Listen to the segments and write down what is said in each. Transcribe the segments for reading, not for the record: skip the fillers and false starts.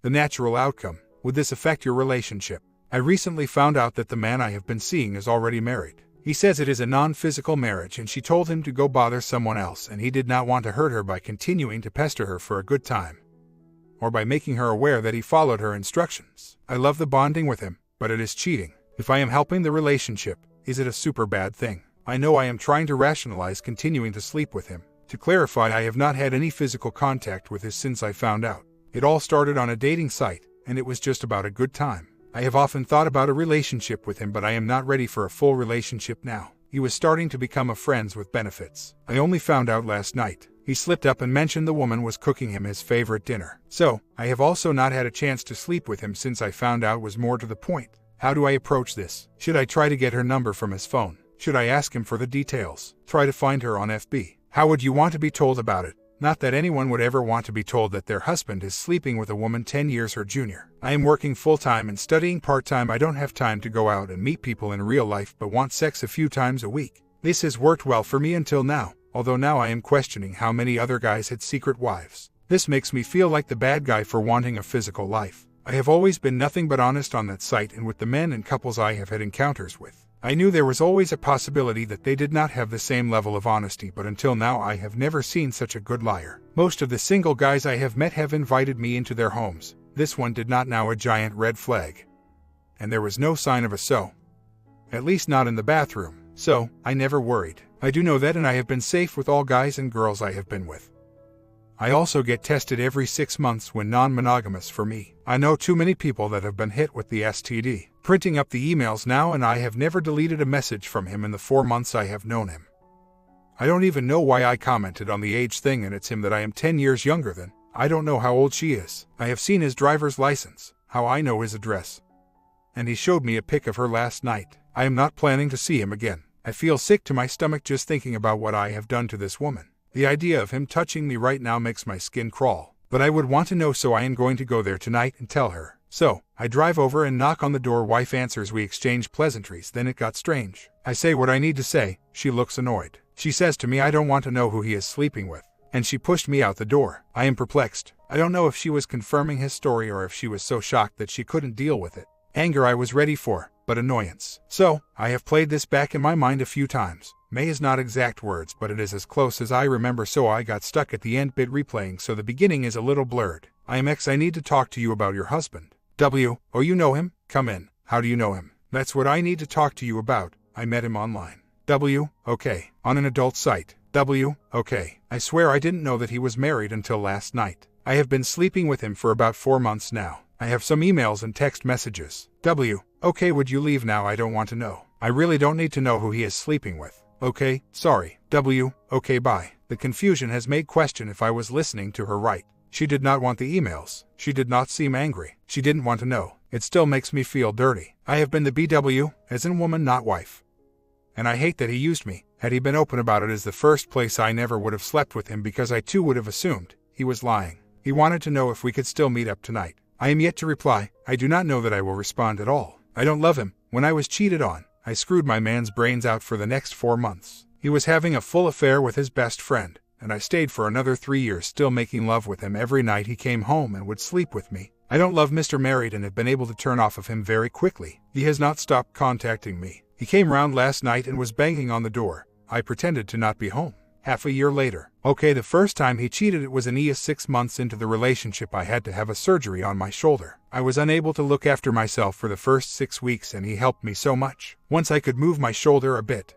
The natural outcome. Would this affect your relationship? I recently found out that the man I have been seeing is already married. He says it is a non-physical marriage and she told him to go bother someone else, and he did not want to hurt her by continuing to pester her for a good time, or by making her aware that he followed her instructions. I love the bonding with him, but it is cheating. If I am helping the relationship, is it a super bad thing? I know I am trying to rationalize continuing to sleep with him. To clarify, I have not had any physical contact with him since I found out. It all started on a dating site, and it was just about a good time. I have often thought about a relationship with him, but I am not ready for a full relationship now. He was starting to become a friends with benefits. I only found out last night. He slipped up and mentioned the woman was cooking him his favorite dinner. So, I have also not had a chance to sleep with him since I found out was more to the point. How do I approach this? Should I try to get her number from his phone? Should I ask him for the details? Try to find her on FB? How would you want to be told about it? Not that anyone would ever want to be told that their husband is sleeping with a woman 10 years her junior. I am working full-time and studying part-time. I don't have time to go out and meet people in real life, but want sex a few times a week. This has worked well for me until now, although now I am questioning how many other guys had secret wives. This makes me feel like the bad guy for wanting a physical life. I have always been nothing but honest on that site and with the men and couples I have had encounters with. I knew there was always a possibility that they did not have the same level of honesty, but until now I have never seen such a good liar. Most of the single guys I have met have invited me into their homes. This one did not. Now a giant red flag. And there was no sign of a so. At least not in the bathroom. So, I never worried. I do know that, and I have been safe with all guys and girls I have been with. I also get tested every 6 months when non-monogamous for me. I know too many people that have been hit with the STD. Printing up the emails now, and I have never deleted a message from him in the 4 months I have known him. I don't even know why I commented on the age thing, and it's him that I am 10 years younger than. I don't know how old she is. I have seen his driver's license, how I know his address. And he showed me a pic of her last night. I am not planning to see him again. I feel sick to my stomach just thinking about what I have done to this woman. The idea of him touching me right now makes my skin crawl. But I would want to know, so I am going to go there tonight and tell her. So, I drive over and knock on the door. Wife answers. We exchange pleasantries. Then it got strange. I say what I need to say. She looks annoyed. She says to me, I don't want to know who he is sleeping with. And she pushed me out the door. I am perplexed. I don't know if she was confirming his story or if she was so shocked that she couldn't deal with it. Anger I was ready for, but annoyance. So, I have played this back in my mind a few times. May is not exact words, but it is as close as I remember, so I got stuck at the end bit replaying, so the beginning is a little blurred. I am X. I need to talk to you about your husband. W. Oh, you know him? Come in. How do you know him? That's what I need to talk to you about. I met him online. W. Okay. On an adult site. W. Okay. I swear I didn't know that he was married until last night. I have been sleeping with him for about 4 months now. I have some emails and text messages. W. Okay, would you leave now? I don't want to know. I really don't need to know who he is sleeping with. Okay, sorry. W. Okay, bye. The confusion has made question if I was listening to her right. She did not want the emails. She did not seem angry. She didn't want to know. It still makes me feel dirty. I have been the BW, as in woman, not wife. And I hate that he used me. Had he been open about it as the first place, I never would have slept with him, because I too would have assumed he was lying. He wanted to know if we could still meet up tonight. I am yet to reply. I do not know that I will respond at all. I don't love him. When I was cheated on, I screwed my man's brains out for the next 4 months. He was having a full affair with his best friend, and I stayed for another 3 years still making love with him every night he came home and would sleep with me. I don't love Mr. Married and have been able to turn off of him very quickly. He has not stopped contacting me. He came round last night and was banging on the door. I pretended to not be home. Half a year later. Okay, the first time he cheated, it was in 6 months into the relationship. I had to have a surgery on my shoulder. I was unable to look after myself for the first 6 weeks, and he helped me so much. Once I could move my shoulder a bit.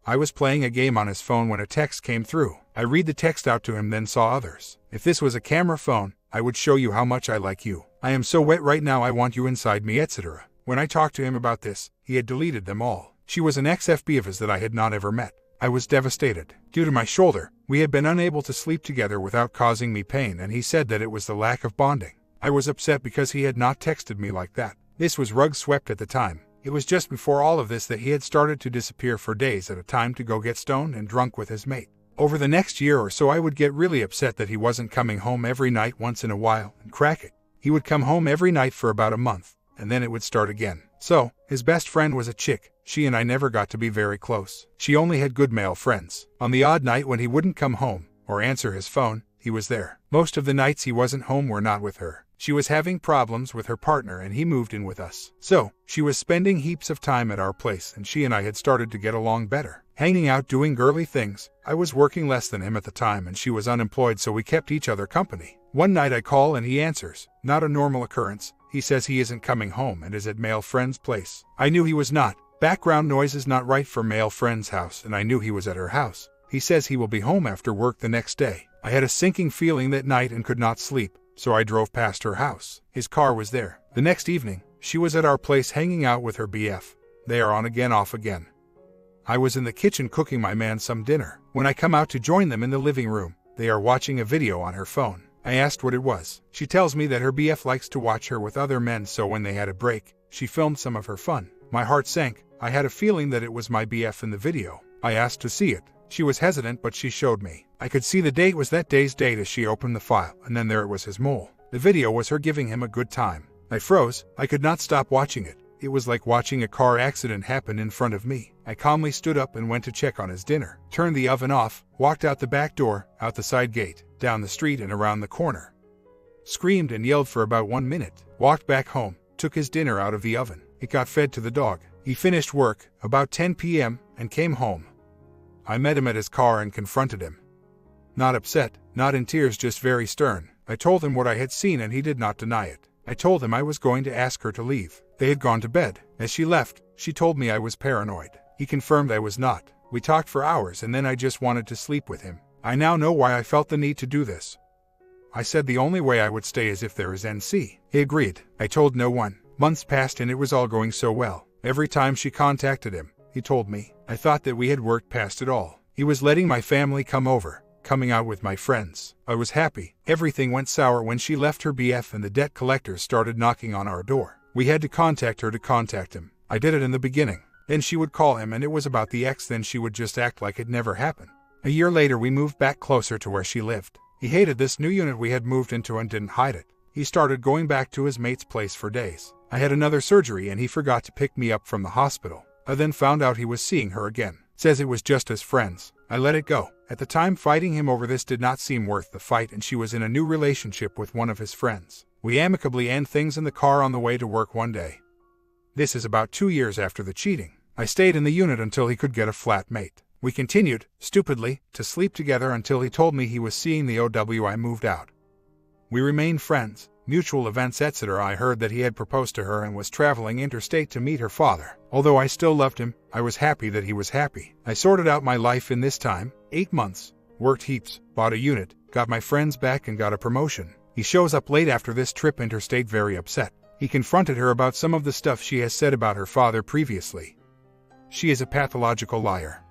I was playing a game on his phone when a text came through. I read the text out to him, then saw others. If this was a camera phone, I would show you how much I like you. I am so wet right now, I want you inside me, etc. When I talked to him about this, he had deleted them all. She was an ex-FB of his that I had not ever met. I was devastated. Due to my shoulder, we had been unable to sleep together without causing me pain, and he said that it was the lack of bonding. I was upset because he had not texted me like that. This was rug swept at the time. It was just before all of this that he had started to disappear for days at a time to go get stoned and drunk with his mate. Over the next year or so, I would get really upset that he wasn't coming home every night once in a while and crack it. He would come home every night for about a month, and then it would start again. So, his best friend was a chick. She and I never got to be very close. She only had good male friends. On the odd night when he wouldn't come home or answer his phone, he was there. Most of the nights he wasn't home were not with her. She was having problems with her partner and he moved in with us. So, she was spending heaps of time at our place and she and I had started to get along better. Hanging out doing girly things. I was working less than him at the time and she was unemployed, so we kept each other company. One night I call and he answers. Not a normal occurrence. He says he isn't coming home and is at male friend's place. I knew he was not. Background noise is not right for male friend's house and I knew he was at her house. He says he will be home after work the next day. I had a sinking feeling that night and could not sleep, so I drove past her house. His car was there. The next evening, she was at our place hanging out with her BF. They are on again off again. I was in the kitchen cooking my man some dinner. When I come out to join them in the living room, they are watching a video on her phone. I asked what it was. She tells me that her BF likes to watch her with other men, so when they had a break, she filmed some of her fun. My heart sank. I had a feeling that it was my BF in the video. I asked to see it. She was hesitant, but she showed me. I could see the date was that day's date as she opened the file, and then there it was, his mole. The video was her giving him a good time. I froze. I could not stop watching it. It was like watching a car accident happen in front of me. I calmly stood up and went to check on his dinner, turned the oven off, walked out the back door, out the side gate, down the street and around the corner. Screamed and yelled for about 1 minute, walked back home, took his dinner out of the oven. It got fed to the dog. He finished work, about 10 p.m., and came home. I met him at his car and confronted him. Not upset, not in tears, just very stern. I told him what I had seen and he did not deny it. I told him I was going to ask her to leave. They had gone to bed. As she left, she told me I was paranoid. He confirmed I was not. We talked for hours and then I just wanted to sleep with him. I now know why I felt the need to do this. I said the only way I would stay is if there is NC. He agreed. I told no one. Months passed and it was all going so well. Every time she contacted him, he told me. I thought that we had worked past it all. He was letting my family come over, coming out with my friends. I was happy. Everything went sour when she left her BF and the debt collectors started knocking on our door. We had to contact her to contact him. I did it in the beginning. Then she would call him and it was about the ex, then she would just act like it never happened. A year later we moved back closer to where she lived. He hated this new unit we had moved into and didn't hide it. He started going back to his mate's place for days. I had another surgery and he forgot to pick me up from the hospital. I then found out he was seeing her again. Says it was just as friends. I let it go. At the time, fighting him over this did not seem worth the fight and she was in a new relationship with one of his friends. We amicably end things in the car on the way to work one day. This is about 2 years after the cheating. I stayed in the unit until he could get a flatmate. We continued, stupidly, to sleep together until he told me he was seeing the OW. I moved out. We remained friends. Mutual events, etc. I heard that he had proposed to her and was traveling interstate to meet her father. Although I still loved him, I was happy that he was happy. I sorted out my life in this time, 8 months, worked heaps, bought a unit, got my friends back and got a promotion. He shows up late after this trip interstate, very upset. He confronted her about some of the stuff she has said about her father previously. She is a pathological liar.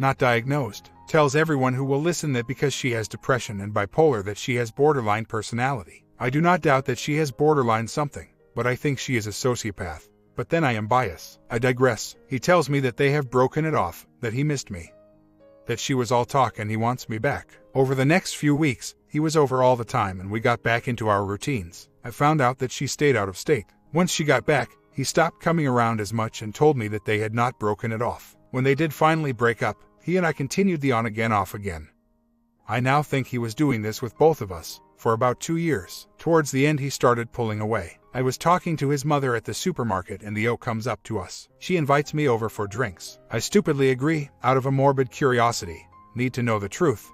Not diagnosed. Tells everyone who will listen that because she has depression and bipolar that she has borderline personality. I do not doubt that she has borderline something, but I think she is a sociopath. But then I am biased. I digress. He tells me that they have broken it off, that he missed me, that she was all talk and he wants me back. Over the next few weeks, he was over all the time and we got back into our routines. I found out that she stayed out of state. Once she got back, he stopped coming around as much and told me that they had not broken it off. When they did finally break up, he and I continued the on again off again. I now think he was doing this with both of us for about 2 years. Towards the end he started pulling away. I was talking to his mother at the supermarket and the O comes up to us. She invites me over for drinks. I stupidly agree, out of a morbid curiosity. Need to know the truth.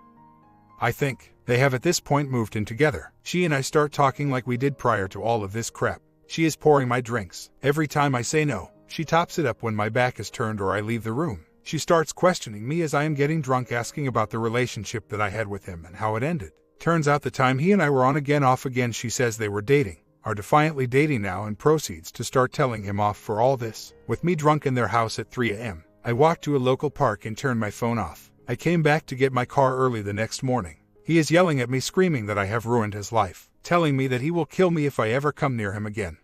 I think they have at this point moved in together. She and I start talking like we did prior to all of this crap. She is pouring my drinks. Every time I say no, she tops it up when my back is turned or I leave the room. She starts questioning me as I am getting drunk, asking about the relationship that I had with him and how it ended. Turns out the time he and I were on again off again, she says they were dating, are defiantly dating now, and proceeds to start telling him off for all this. With me drunk in their house at 3 a.m., I walked to a local park and turned my phone off. I came back to get my car early the next morning. He is yelling at me, screaming that I have ruined his life, telling me that he will kill me if I ever come near him again.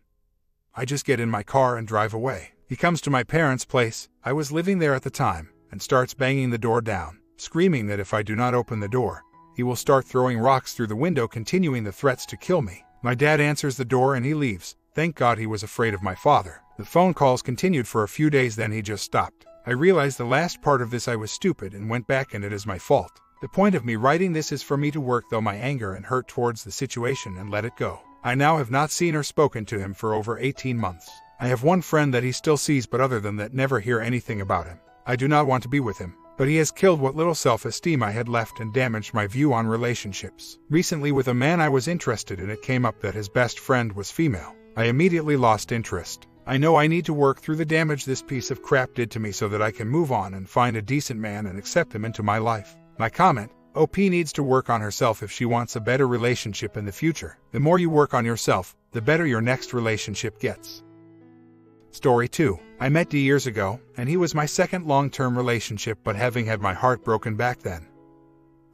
I just get in my car and drive away. He comes to my parents' place, I was living there at the time, and starts banging the door down, screaming that if I do not open the door, he will start throwing rocks through the window, continuing the threats to kill me. My dad answers the door and he leaves. Thank God he was afraid of my father. The phone calls continued for a few days, then he just stopped. I realized the last part of this I was stupid and went back, and it is my fault. The point of me writing this is for me to work though my anger and hurt towards the situation and let it go. I now have not seen or spoken to him for over 18 months. I have one friend that he still sees, but other than that never hear anything about him. I do not want to be with him, but he has killed what little self-esteem I had left and damaged my view on relationships. Recently, with a man I was interested in, it came up that his best friend was female. I immediately lost interest. I know I need to work through the damage this piece of crap did to me so that I can move on and find a decent man and accept him into my life. My comment: OP needs to work on herself if she wants a better relationship in the future. The more you work on yourself, the better your next relationship gets. Story 2. I met D years ago, and he was my second long-term relationship, but having had my heart broken back then.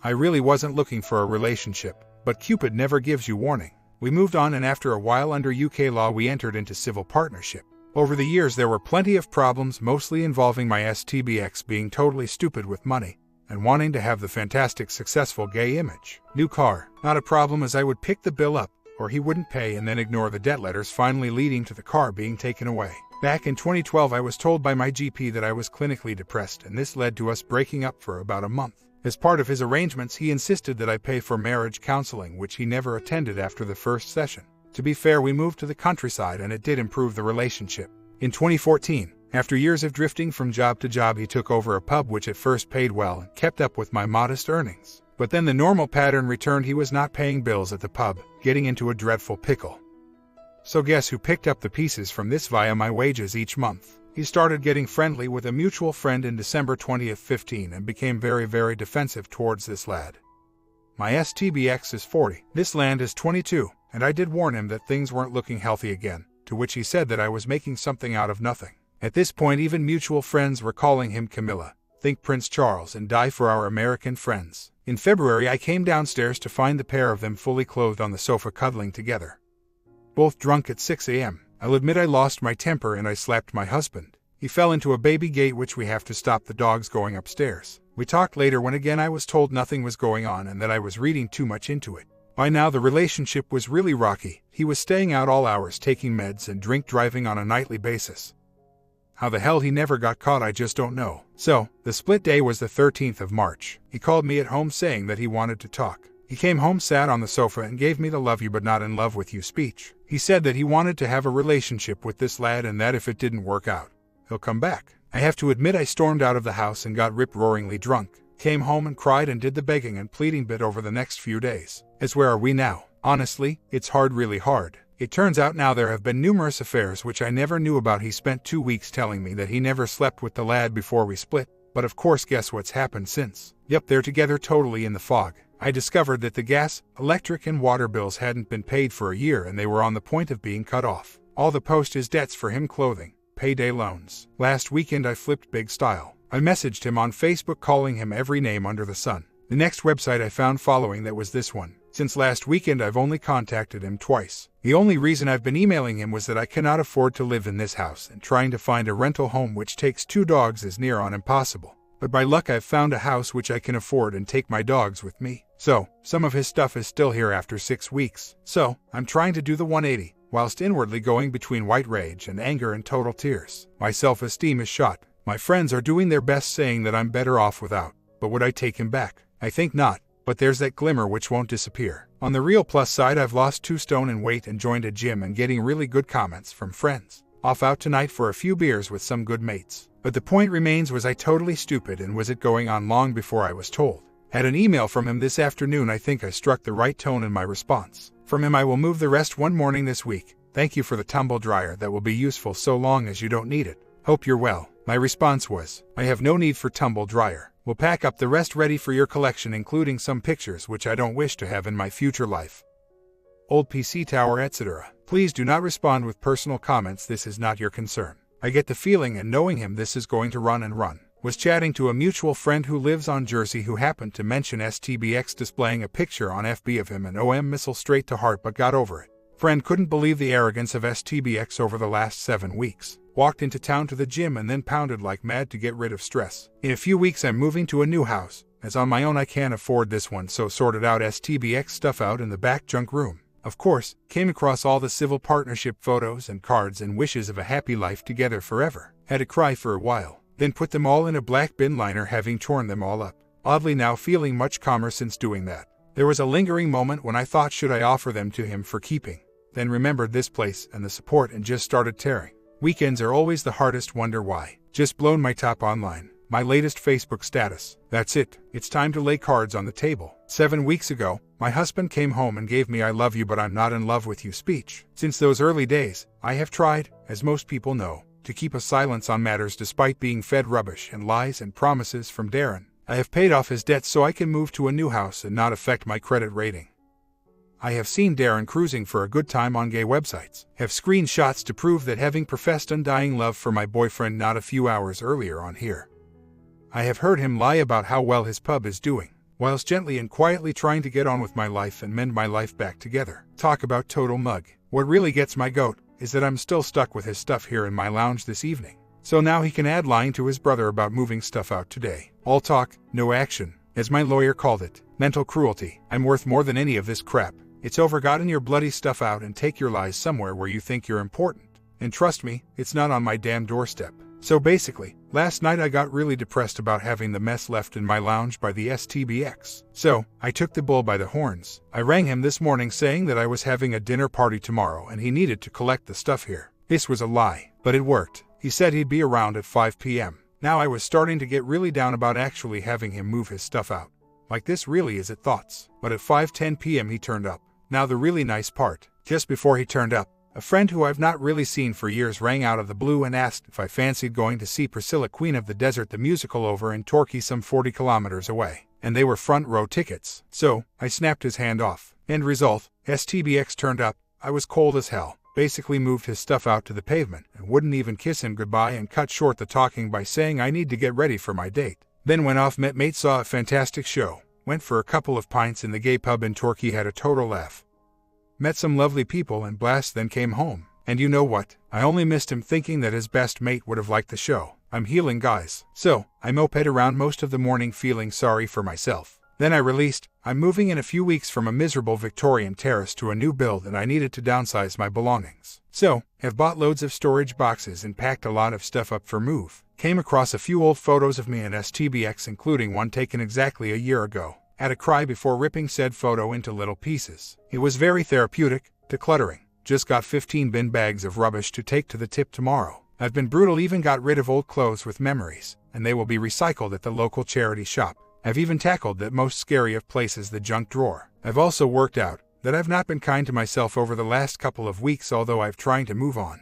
I really wasn't looking for a relationship, but Cupid never gives you warning. We moved on, and after a while under UK law we entered into civil partnership. Over the years there were plenty of problems, mostly involving my STBX being totally stupid with money and wanting to have the fantastic successful gay image. New car, not a problem, as I would pick the bill up or he wouldn't pay and then ignore the debt letters, finally leading to the car being taken away. Back in 2012 I was told by my GP that I was clinically depressed, and this led to us breaking up for about a month. As part of his arrangements, he insisted that I pay for marriage counseling, which he never attended after the first session. To be fair, we moved to the countryside and it did improve the relationship. In 2014, after years of drifting from job to job, he took over a pub which at first paid well and kept up with my modest earnings. But then the normal pattern returned. He was not paying bills at the pub, getting into a dreadful pickle. So guess who picked up the pieces from this via my wages each month? He started getting friendly with a mutual friend in December 2015 and became very defensive towards this lad. My STBX is 40, this lad is 22, and I did warn him that things weren't looking healthy again, to which he said that I was making something out of nothing. At this point even mutual friends were calling him Camilla, think Prince Charles, and die for our American friends. In February I came downstairs to find the pair of them fully clothed on the sofa cuddling together. Both drunk at 6 a.m. I'll admit I lost my temper and I slapped my husband. He fell into a baby gate which we have to stop the dogs going upstairs. We talked later when again I was told nothing was going on and that I was reading too much into it. By now the relationship was really rocky. He was staying out all hours, taking meds and drink driving on a nightly basis. How the hell he never got caught I just don't know. So, the split day was the 13th of March. He called me at home saying that he wanted to talk. He came home, sat on the sofa and gave me the love you but not in love with you speech. He said that he wanted to have a relationship with this lad and that if it didn't work out, he'll come back. I have to admit I stormed out of the house and got rip-roaringly drunk. Came home and cried and did the begging and pleading bit over the next few days. As where are we now? Honestly, it's hard, really hard. It turns out now there have been numerous affairs which I never knew about. He spent 2 weeks telling me that he never slept with the lad before we split. But of course guess what's happened since? Yep, they're together totally in the fog. I discovered that the gas, electric and water bills hadn't been paid for a year and they were on the point of being cut off. All the post is debts for him, clothing, payday loans. Last weekend I flipped big style. I messaged him on Facebook calling him every name under the sun. The next website I found following that was this one. Since last weekend I've only contacted him twice. The only reason I've been emailing him was that I cannot afford to live in this house and trying to find a rental home which takes 2 dogs is near on impossible. But by luck I've found a house which I can afford and take my dogs with me. So, some of his stuff is still here after 6 weeks. So, I'm trying to do the 180, whilst inwardly going between white rage and anger and total tears. My self-esteem is shot. My friends are doing their best saying that I'm better off without. But would I take him back? I think not. But there's that glimmer which won't disappear. On the real plus side, I've lost 2 stone in weight and joined a gym and getting really good comments from friends. Off out tonight for a few beers with some good mates. But the point remains, was I totally stupid and was it going on long before I was told? Had an email from him this afternoon. I think I struck the right tone in my response. From him I will move the rest one morning this week. Thank you for the tumble dryer, that will be useful so long as you don't need it. Hope you're well. My response was, I have no need for tumble dryer. We'll pack up the rest ready for your collection, including some pictures which I don't wish to have in my future life. Old PC tower, etc. Please do not respond with personal comments. This is not your concern. I get the feeling, and knowing him, this is going to run and run. Was chatting to a mutual friend who lives on Jersey who happened to mention STBX displaying a picture on FB of him, and OM missile straight to heart, but got over it. Friend couldn't believe the arrogance of STBX over the last 7 weeks. Walked into town to the gym and then pounded like mad to get rid of stress. In a few weeks I'm moving to a new house, as on my own I can't afford this one, so sorted out STBX stuff out in the back junk room. Of course, came across all the civil partnership photos and cards and wishes of a happy life together forever. Had to cry for a while, then put them all in a black bin liner, having torn them all up. Oddly now feeling much calmer since doing that. There was a lingering moment when I thought, should I offer them to him for keeping? then remembered this place and the support and just started tearing. Weekends are always the hardest, wonder why. Just blown my top online. My latest Facebook status. That's it. It's time to lay cards on the table. 7 weeks ago, my husband came home and gave me "I love you but I'm not in love with you" speech. Since those early days, I have tried, as most people know, to keep a silence on matters despite being fed rubbish and lies and promises from Darren. I have paid off his debts so I can move to a new house and not affect my credit rating. I have seen Darren cruising for a good time on gay websites, have screenshots to prove that, having professed undying love for my boyfriend not a few hours earlier on here. I have heard him lie about how well his pub is doing, whilst gently and quietly trying to get on with my life and mend my life back together. Talk about total mug. What really gets my goat is that I'm still stuck with his stuff here in my lounge this evening. So now he can add lying to his brother about moving stuff out today. All talk, no action, as my lawyer called it. Mental cruelty. I'm worth more than any of this crap. It's over. Gotten your bloody stuff out and take your lies somewhere where you think you're important. And trust me, it's not on my damn doorstep. So basically, last night I got really depressed about having the mess left in my lounge by the STBX. So, I took the bull by the horns. I rang him this morning saying that I was having a dinner party tomorrow and he needed to collect the stuff here. This was a lie, but it worked. He said he'd be around at 5 p.m. Now I was starting to get really down about actually having him move his stuff out. Like, this really is at thoughts. But at 5:10 p.m. he turned up. Now the really nice part. Just before he turned up, a friend who I've not really seen for years rang out of the blue and asked if I fancied going to see Priscilla, Queen of the Desert, the musical, over in Torquay, some 40 kilometers away. And they were front row tickets. So, I snapped his hand off. End result, STBX turned up. I was cold as hell. Basically moved his stuff out to the pavement and wouldn't even kiss him goodbye, and cut short the talking by saying I need to get ready for my date. Then went off, met mate, saw a fantastic show. Went for a couple of pints in the gay pub in Torquay, had a total laugh. Met some lovely people and blast, then came home. And you know what? I only missed him, thinking that his best mate would have liked the show. I'm healing, guys. So, I moped around most of the morning feeling sorry for myself. Then I released, I'm moving in a few weeks from a miserable Victorian terrace to a new build and I needed to downsize my belongings. So, have bought loads of storage boxes and packed a lot of stuff up for move. Came across a few old photos of me and STBX, including one taken exactly a year ago. Had a cry before ripping said photo into little pieces. It was very therapeutic, decluttering. Just got 15 bin bags of rubbish to take to the tip tomorrow. I've been brutal, even got rid of old clothes with memories, and they will be recycled at the local charity shop. I've even tackled that most scary of places, the junk drawer. I've also worked out that I've not been kind to myself over the last couple of weeks, although I've trying to move on.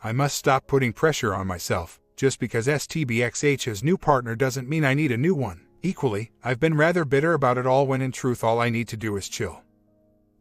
I must stop putting pressure on myself. Just because STBXH's new partner doesn't mean I need a new one. Equally, I've been rather bitter about it all, when in truth all I need to do is chill.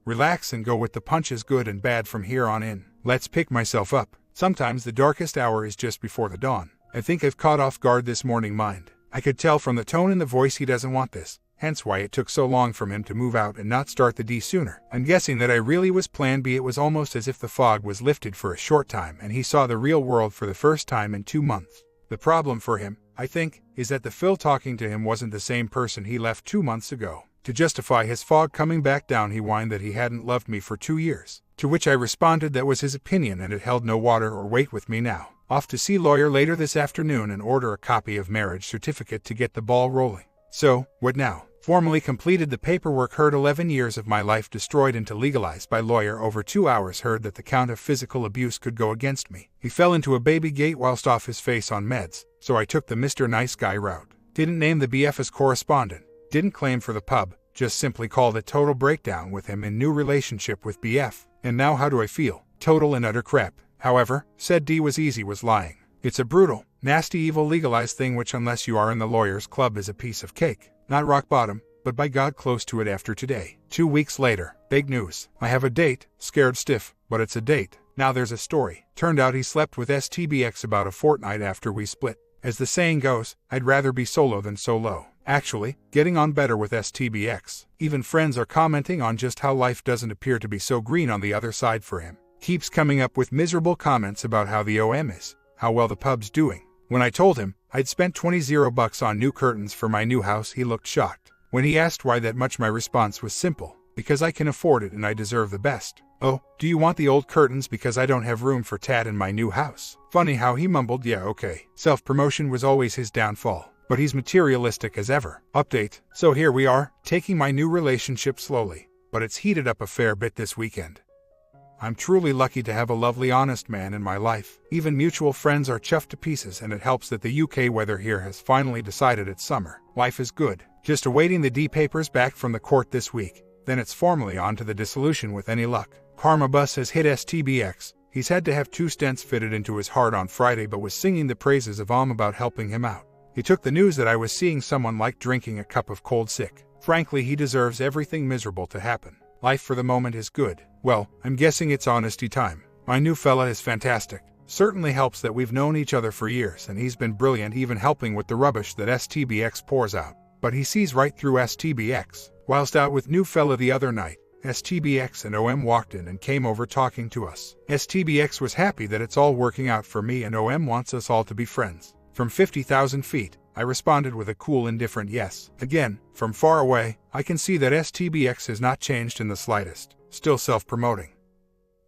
Relax and go with the punches, good and bad, from here on in. Let's pick myself up. Sometimes the darkest hour is just before the dawn. I think I've caught off guard this morning, mind. I could tell from the tone in the voice he doesn't want this, hence why it took so long from him to move out and not start the D sooner. I'm guessing that I really was plan B. It was almost as if the fog was lifted for a short time and he saw the real world for the first time in 2 months. The problem for him, I think, is that the Phil talking to him wasn't the same person he left 2 months ago. To justify his fog coming back down, he whined that he hadn't loved me for 2 years, to which I responded that was his opinion and it held no water or weight with me now. Off to see lawyer later this afternoon and order a copy of marriage certificate to get the ball rolling. So, what now? Formally completed the paperwork, heard 11 years of my life destroyed into legalized by lawyer over 2 hours, heard that the count of physical abuse could go against me. He fell into a baby gate whilst off his face on meds, so I took the Mr. Nice Guy route. Didn't name the BF as correspondent, didn't claim for the pub, just simply called it total breakdown with him in new relationship with BF. And now how do I feel? Total and utter crap. However, said D was easy, was lying. It's a brutal, nasty, evil legalized thing which, unless you are in the lawyer's club, is a piece of cake. Not rock bottom, but by God close to it after today. 2 weeks later, big news. I have a date, scared stiff, but it's a date. Now there's a story. Turned out he slept with STBX about a fortnight after we split. As the saying goes, I'd rather be solo than solo. Actually, getting on better with STBX. Even friends are commenting on just how life doesn't appear to be so green on the other side for him. Keeps coming up with miserable comments about how the OM is, how well the pub's doing. When I told him I'd spent $20 on new curtains for my new house, he looked shocked. When he asked why that much, my response was simple: because I can afford it and I deserve the best. Oh, do you want the old curtains because I don't have room for Tad in my new house? Funny how he mumbled, yeah, okay. Self-promotion was always his downfall, but he's materialistic as ever. Update: so here we are, taking my new relationship slowly, but it's heated up a fair bit this weekend. I'm truly lucky to have a lovely honest man in my life. Even mutual friends are chuffed to pieces, and it helps that the UK weather here has finally decided it's summer. Life is good. Just awaiting the D papers back from the court this week. Then it's formally on to the dissolution with any luck. Karma Bus has hit STBX. He's had to have 2 stents fitted into his heart on Friday, but was singing the praises of about helping him out. He took the news that I was seeing someone like drinking a cup of cold sick. Frankly, he deserves everything miserable to happen. Life for the moment is good. Well, I'm guessing it's honesty time. My new fella is fantastic. Certainly helps that we've known each other for years, and he's been brilliant, even helping with the rubbish that STBX pours out. But he sees right through STBX. Whilst out with new fella the other night, STBX and OM walked in and came over talking to us. STBX was happy that it's all working out for me, and OM wants us all to be friends. From 50,000 feet, I responded with a cool, indifferent yes. Again, from far away, I can see that STBX has not changed in the slightest, still self-promoting.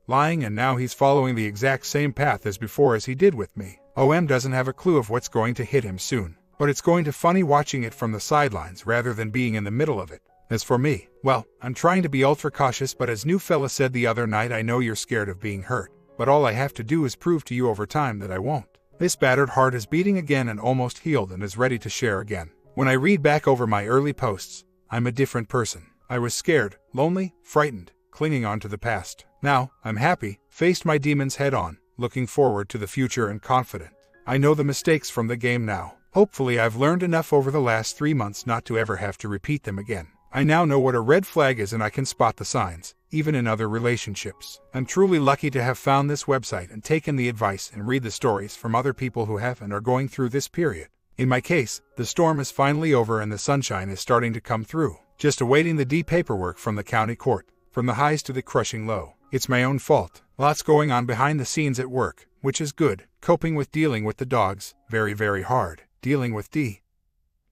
Lying, and now he's following the exact same path as before as he did with me. OM doesn't have a clue of what's going to hit him soon, but it's going to funny watching it from the sidelines rather than being in the middle of it. As for me, well, I'm trying to be ultra cautious, but as new fella said the other night, I know you're scared of being hurt, but all I have to do is prove to you over time that I won't. This battered heart is beating again and almost healed and is ready to share again. When I read back over my early posts, I'm a different person. I was scared, lonely, frightened, clinging on to the past. Now, I'm happy, faced my demons head on, looking forward to the future and confident. I know the mistakes from the game now. Hopefully I've learned enough over the last 3 months not to ever have to repeat them again. I now know what a red flag is, and I can spot the signs, even in other relationships. I'm truly lucky to have found this website and taken the advice and read the stories from other people who have and are going through this period. In my case, the storm is finally over and the sunshine is starting to come through. Just awaiting the D paperwork from the county court. From the highs to the crushing low. It's my own fault. Lots going on behind the scenes at work, which is good. Coping with dealing with the dogs, very, very hard. Dealing with D.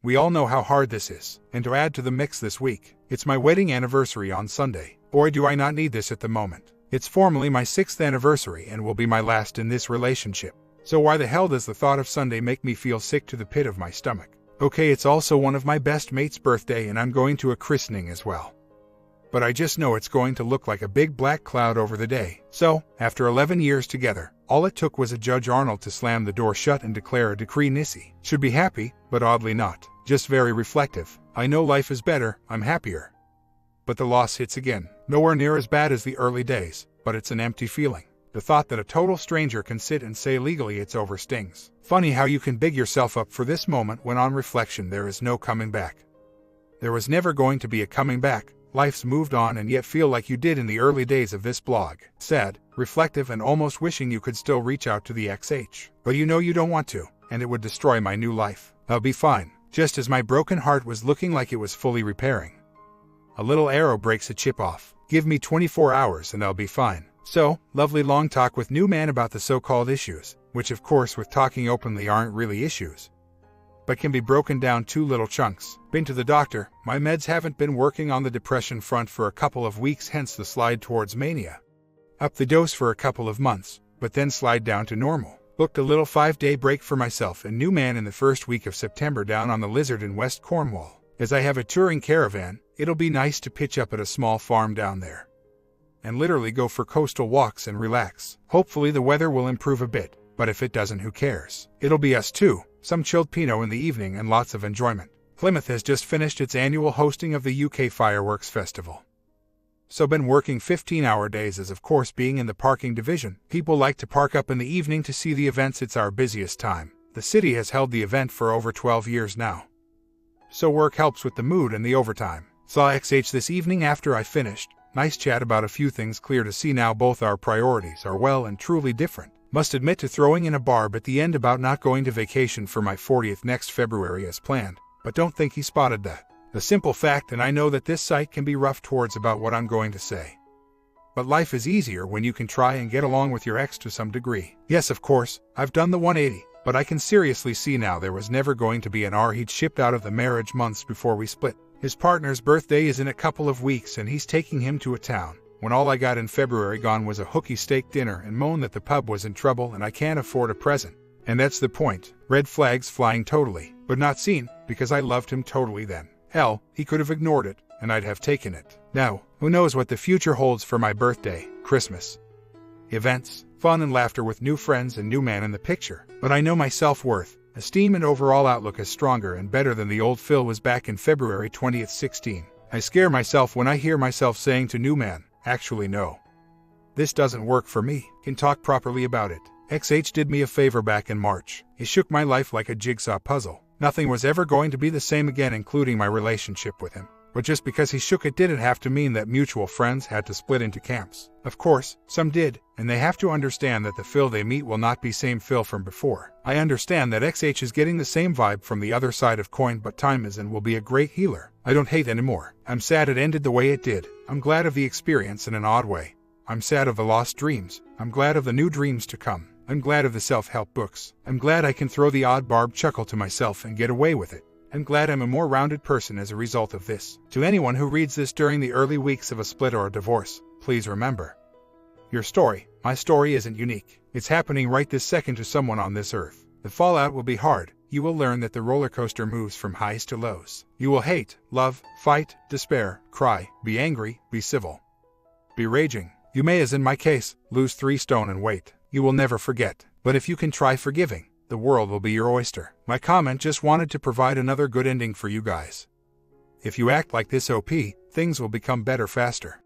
We all know how hard this is. And to add to the mix this week, it's my wedding anniversary on Sunday. Boy, do I not need this at the moment. It's formally my 6th anniversary and will be my last in this relationship. So why the hell does the thought of Sunday make me feel sick to the pit of my stomach? Okay, it's also one of my best mate's birthday and I'm going to a christening as well. But I just know it's going to look like a big black cloud over the day. So, after 11 years together, all it took was a Judge Arnold to slam the door shut and declare a decree. Nissy should be happy, but oddly not. Just very reflective. I know life is better, I'm happier. But the loss hits again. Nowhere near as bad as the early days, but it's an empty feeling. The thought that a total stranger can sit and say legally it's over stings. Funny how you can big yourself up for this moment when on reflection there is no coming back. There was never going to be a coming back. Life's moved on, and yet feel like you did in the early days of this blog. Sad, reflective, and almost wishing you could still reach out to the XH. But you know you don't want to, and it would destroy my new life. I'll be fine. Just as my broken heart was looking like it was fully repairing. A little arrow breaks a chip off. Give me 24 hours and I'll be fine. So, lovely long talk with new man about the so-called issues, which of course with talking openly aren't really issues, but can be broken down to little chunks. Been to the doctor, my meds haven't been working on the depression front for a couple of weeks, hence the slide towards mania. Up the dose for a couple of months, but then slide down to normal. Booked a little 5-day break for myself and new man in the first week of September down on the Lizard in West Cornwall. As I have a touring caravan, it'll be nice to pitch up at a small farm down there and literally go for coastal walks and relax. Hopefully the weather will improve a bit, but if it doesn't, who cares? It'll be us too. Some chilled Pinot in the evening and lots of enjoyment. Plymouth has just finished its annual hosting of the UK Fireworks Festival. So been working 15-hour days, as of course being in the parking division. People like to park up in the evening to see the events. It's our busiest time. The city has held the event for over 12 years now. So work helps with the mood and the overtime. Saw XH this evening after I finished. Nice chat about a few things. Clear to see now both our priorities are well and truly different. Must admit to throwing in a barb at the end about not going to vacation for my 40th next February as planned, but don't think he spotted that. The simple fact, and I know that this site can be rough towards about what I'm going to say. But life is easier when you can try and get along with your ex to some degree. Yes, of course, I've done the 180, but I can seriously see now there was never going to be an R. He'd shipped out of the marriage months before we split. His partner's birthday is in a couple of weeks and he's taking him to a town. When all I got in February gone was a hooky steak dinner and moan that the pub was in trouble and I can't afford a present. And that's the point. Red flags flying totally, but not seen, because I loved him totally then. Hell, he could have ignored it, and I'd have taken it. Now, who knows what the future holds for my birthday, Christmas, events, fun and laughter with new friends and new man in the picture. But I know my self-worth, esteem and overall outlook is stronger and better than the old Phil was back in February 2016. I scare myself when I hear myself saying to new man, actually no. This doesn't work for me. Can talk properly about it. XH did me a favor back in March. He shook my life like a jigsaw puzzle. Nothing was ever going to be the same again, including my relationship with him. But just because he shook it didn't have to mean that mutual friends had to split into camps. Of course, some did, and they have to understand that the Phil they meet will not be same Phil from before. I understand that XH is getting the same vibe from the other side of coin, but time is and will be a great healer. I don't hate anymore. I'm sad it ended the way it did. I'm glad of the experience in an odd way. I'm sad of the lost dreams. I'm glad of the new dreams to come. I'm glad of the self-help books. I'm glad I can throw the odd barbed chuckle to myself and get away with it. I'm glad I'm a more rounded person as a result of this. To anyone who reads this during the early weeks of a split or a divorce, please remember, your story, my story, isn't unique. It's happening right this second to someone on this earth. The fallout will be hard. You will learn that the roller coaster moves from highs to lows. You will hate, love, fight, despair, cry, be angry, be civil, be raging. You may, as in my case, lose 3 stone and weight. You will never forget. But if you can try forgiving, the world will be your oyster. My comment just wanted to provide another good ending for you guys. If you act like this OP, things will become better faster.